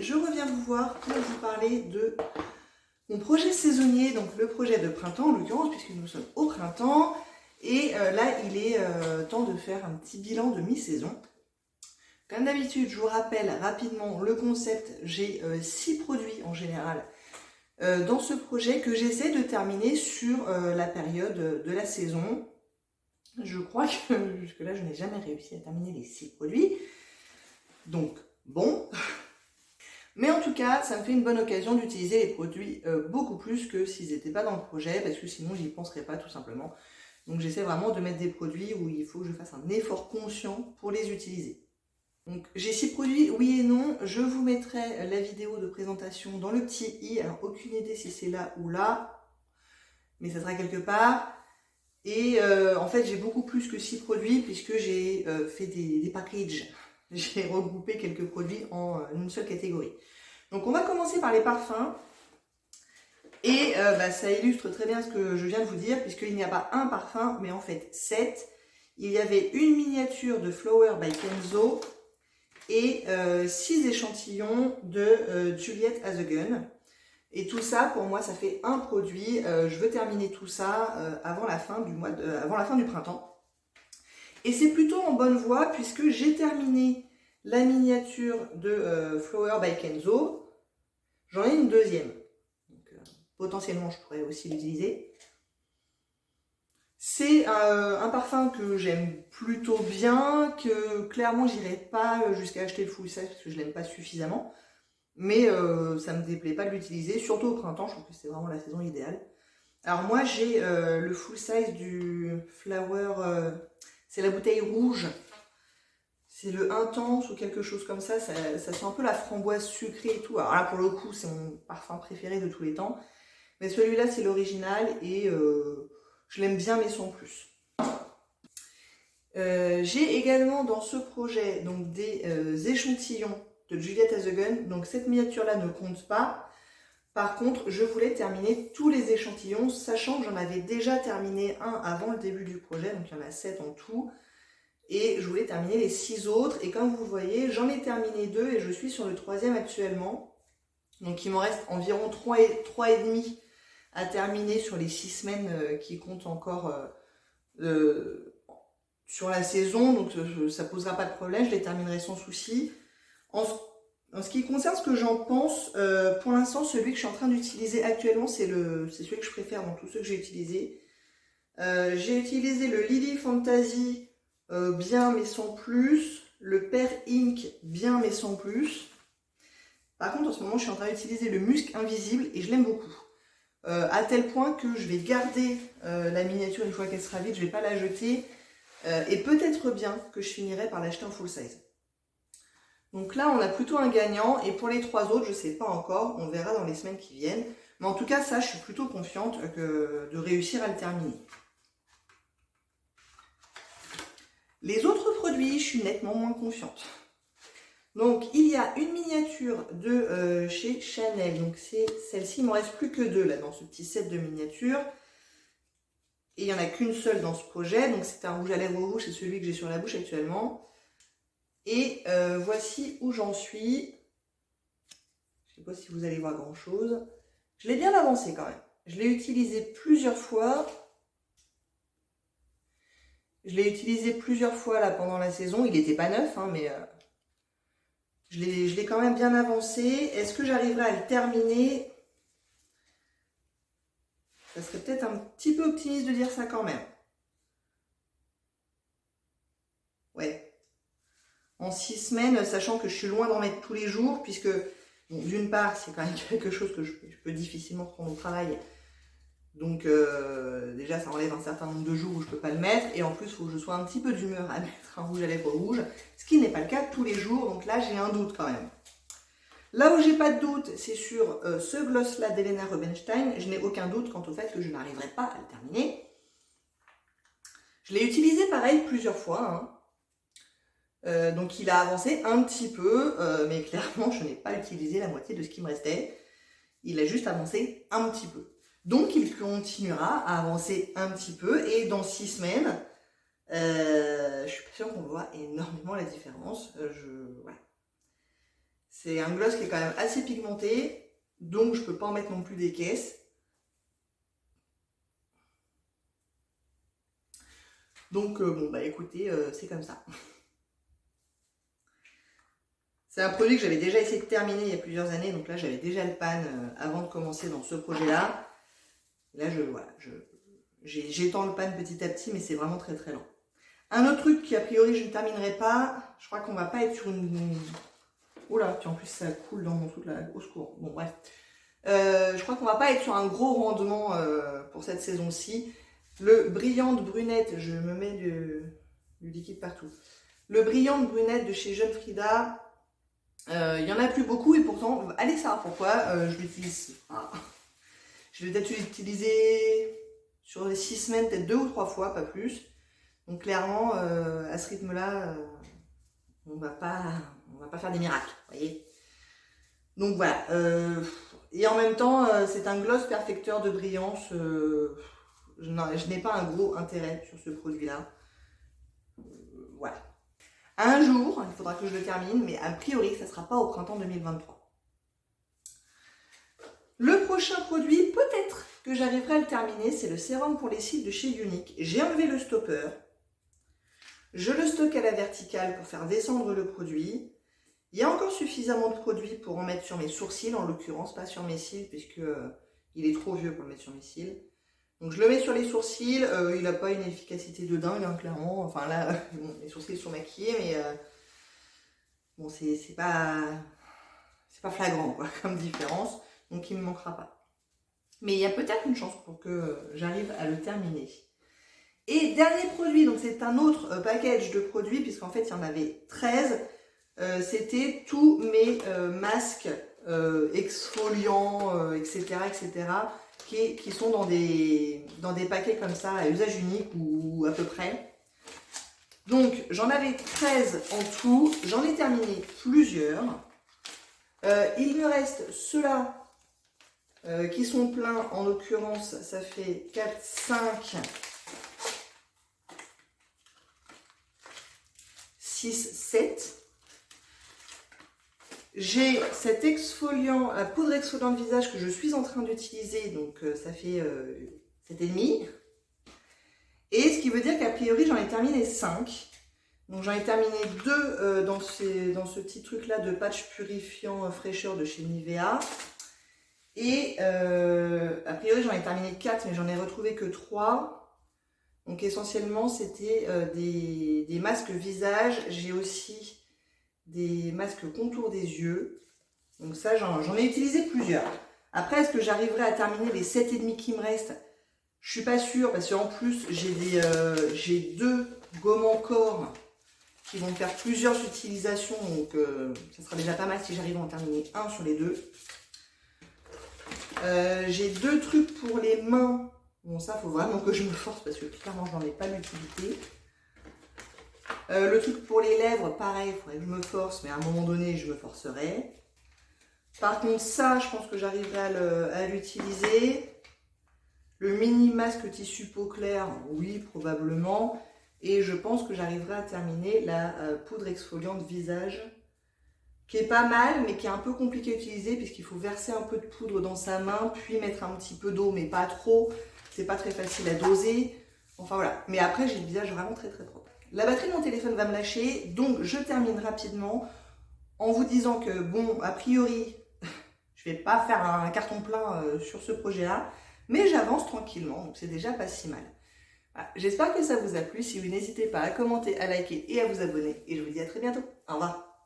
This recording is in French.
je reviens vous voir pour vous parler de mon projet saisonnier, donc le projet de printemps en l'occurrence, puisque nous sommes au printemps. Et là, il est temps de faire un petit bilan de mi-saison. Comme d'habitude, je vous rappelle rapidement le concept. J'ai 6 produits en général dans ce projet que j'essaie de terminer sur la période de la saison. Je crois que jusque-là, je n'ai jamais réussi à terminer les 6 produits. Donc, bon. Mais en tout cas, ça me fait une bonne occasion d'utiliser les produits beaucoup plus que s'ils n'étaient pas dans le projet, parce que sinon, j'y penserais pas tout simplement. Donc, j'essaie vraiment de mettre des produits où il faut que je fasse un effort conscient pour les utiliser. Donc, j'ai 6 produits, oui et non. Je vous mettrai la vidéo de présentation dans le petit i. Alors, aucune idée si c'est là ou là, mais ça sera quelque part. Et en fait, j'ai beaucoup plus que 6 produits puisque j'ai fait des packages. J'ai regroupé quelques produits en une seule catégorie. Donc, on va commencer par les parfums. Et ça illustre très bien ce que je viens de vous dire, puisqu'il n'y a pas un parfum, mais en fait 7. Il y avait une miniature de Flower by Kenzo et 6 échantillons de Juliette Has a Gun. Et tout ça, pour moi, ça fait un produit. Je veux terminer tout ça avant la fin du printemps. Et c'est plutôt en bonne voie, puisque j'ai terminé la miniature de Flower by Kenzo. J'en ai une deuxième. Potentiellement, je pourrais aussi l'utiliser. C'est un parfum que j'aime plutôt bien, que clairement, j'irai pas jusqu'à acheter le full size parce que je l'aime pas suffisamment. Mais ça me déplaît pas de l'utiliser, surtout au printemps, je trouve que c'est vraiment la saison idéale. Alors moi, j'ai le full size du Flower, c'est la bouteille rouge. C'est le intense ou quelque chose comme ça sent un peu la framboise sucrée et tout. Alors là, pour le coup, c'est mon parfum préféré de tous les temps. Mais celui-là, c'est l'original et je l'aime bien, mais sans plus. J'ai également dans ce projet donc, des échantillons de Juliette Has a Gun. Donc cette miniature-là ne compte pas. Par contre, je voulais terminer tous les échantillons, sachant que j'en avais déjà terminé un avant le début du projet. Donc il y en a 7 en tout. Et je voulais terminer les 6 autres. Et comme vous voyez, j'en ai terminé 2 et je suis sur le 3e actuellement. Donc il m'en reste environ 3 et demi à terminer sur les 6 semaines qui comptent encore sur la saison, donc ça posera pas de problème, je les terminerai sans souci. En ce qui concerne ce que j'en pense, pour l'instant, celui que je suis en train d'utiliser actuellement, c'est celui que je préfère dans tous ceux que j'ai utilisés. J'ai utilisé le Lily Fantasy bien mais sans plus, le Pear Ink bien mais sans plus. Par contre, en ce moment, je suis en train d'utiliser le Musc Invisible et je l'aime beaucoup. À tel point que je vais garder la miniature une fois qu'elle sera vide, je ne vais pas la jeter. Et peut-être bien que je finirai par l'acheter en full size. Donc là, on a plutôt un gagnant. Et pour les 3 autres, je ne sais pas encore. On verra dans les semaines qui viennent. Mais en tout cas, ça, je suis plutôt confiante de réussir à le terminer. Les autres produits, je suis nettement moins confiante. Donc, il y a une miniature de chez Chanel. Donc, c'est celle-ci. Il ne m'en reste plus que 2 là dans ce petit set de miniatures. Et il n'y en a qu'une seule dans ce projet. Donc, c'est un rouge à lèvres rouge. C'est celui que j'ai sur la bouche actuellement. Et voici où j'en suis. Je ne sais pas si vous allez voir grand-chose. Je l'ai bien avancé quand même. Je l'ai utilisé plusieurs fois. Là pendant la saison. Il n'était pas neuf, hein, mais... Je l'ai quand même bien avancé. Est-ce que j'arriverai à le terminer? Ça serait peut-être un petit peu optimiste de dire ça quand même. Ouais. En 6 semaines, sachant que je suis loin d'en mettre tous les jours, puisque, bon, d'une part, c'est quand même quelque chose que je peux difficilement prendre au travail. Donc, déjà, ça enlève un certain nombre de jours où je ne peux pas le mettre. Et en plus, il faut que je sois un petit peu d'humeur à mettre un rouge à lèvres rouge. Ce qui n'est pas le cas tous les jours. Donc là, j'ai un doute quand même. Là où j'ai pas de doute, c'est sur ce gloss-là d'Helena Rubinstein. Je n'ai aucun doute quant au fait que je n'arriverai pas à le terminer. Je l'ai utilisé pareil plusieurs fois. Hein. Donc il a avancé un petit peu, mais clairement, je n'ai pas utilisé la moitié de ce qui me restait. Il a juste avancé un petit peu. Donc, il continuera à avancer un petit peu. Et dans 6 semaines, je suis pas sûre qu'on voit énormément la différence. Voilà. C'est un gloss qui est quand même assez pigmenté, donc je peux pas en mettre non plus des caisses. Donc bon bah écoutez, c'est comme ça. C'est un produit que j'avais déjà essayé de terminer il y a plusieurs années, donc là j'avais déjà le pan avant de commencer dans ce projet-là. Là j'étends le pan petit à petit, mais c'est vraiment très très lent. Un autre truc qui a priori je ne terminerai pas, je crois qu'on va pas être sur une... Oula, puis en plus ça coule dans mon truc là, au secours. Bon bref. Je crois qu'on va pas être sur un gros rendement pour cette saison-ci. Le Brillante Brunette, je me mets du liquide partout. Le Brillante Brunette de chez Jeune Frida, il y en a plus beaucoup et pourtant, allez savoir pourquoi, je l'utilise. Je vais peut-être l'utiliser sur les 6 semaines, peut-être 2 ou 3 fois, pas plus. Donc clairement, à ce rythme-là, on va pas faire des miracles, vous voyez. Donc voilà. Et en même temps, c'est un gloss perfecteur de brillance. Je n'ai pas un gros intérêt sur ce produit-là. Voilà. Un jour, il faudra que je le termine, mais a priori, ça ne sera pas au printemps 2023. Le prochain produit, peut-être que j'arriverai à le terminer, c'est le sérum pour les cils de chez Unique. J'ai enlevé le stopper. Je le stocke à la verticale pour faire descendre le produit. Il y a encore suffisamment de produit pour en mettre sur mes sourcils, en l'occurrence, pas sur mes cils, puisque il est trop vieux pour le mettre sur mes cils. Donc je le mets sur les sourcils, il n'a pas une efficacité de dingue, hein, clairement. Enfin là, bon, les sourcils sont maquillés, mais bon, c'est pas flagrant quoi, comme différence, donc il ne me manquera pas. Mais il y a peut-être une chance pour que j'arrive à le terminer. Et dernier produit, donc c'est un autre package de produits, puisqu'en fait il y en avait 13. C'était tous mes masques exfoliants, etc., qui sont dans des paquets comme ça, à usage unique ou à peu près. Donc, j'en avais 13 en tout. J'en ai terminé plusieurs. Il me reste ceux-là qui sont pleins. En l'occurrence, ça fait 4, 5, 6, 7. J'ai cet exfoliant, la poudre exfoliante visage que je suis en train d'utiliser, donc ça fait 7,5. Et ce qui veut dire qu'a priori j'en ai terminé 5. Donc j'en ai terminé 2 dans ce petit truc là de patch purifiant fraîcheur de chez Nivea. Et a priori j'en ai terminé 4, mais j'en ai retrouvé que 3. Donc essentiellement c'était des masques visage. J'ai aussi des masques contour des yeux. Donc ça, j'en ai utilisé plusieurs. Après, est-ce que j'arriverai à terminer les 7,5 qui me restent? Je suis pas sûre, parce qu'en plus, j'ai 2 gommes encore qui vont faire plusieurs utilisations. Donc ça sera déjà pas mal si j'arrive à en terminer un sur les 2. J'ai 2 trucs pour les mains. Bon, ça, faut vraiment que je me force, parce que clairement, j'en ai pas l'utilité. Le truc pour les lèvres, pareil, il faudrait que je me force, mais à un moment donné, je me forcerai. Par contre, ça, je pense que j'arriverai à l'utiliser. Le mini masque tissu peau claire, oui, probablement. Et je pense que j'arriverai à terminer la poudre exfoliante visage, qui est pas mal, mais qui est un peu compliqué à utiliser, puisqu'il faut verser un peu de poudre dans sa main, puis mettre un petit peu d'eau, mais pas trop. C'est pas très facile à doser. Enfin voilà. Mais après, j'ai le visage vraiment très très propre. La batterie de mon téléphone va me lâcher, donc je termine rapidement en vous disant que, bon, a priori, je vais pas faire un carton plein sur ce projet-là, mais j'avance tranquillement, donc c'est déjà pas si mal. Voilà. J'espère que ça vous a plu. Si oui, n'hésitez pas à commenter, à liker et à vous abonner. Et je vous dis à très bientôt. Au revoir.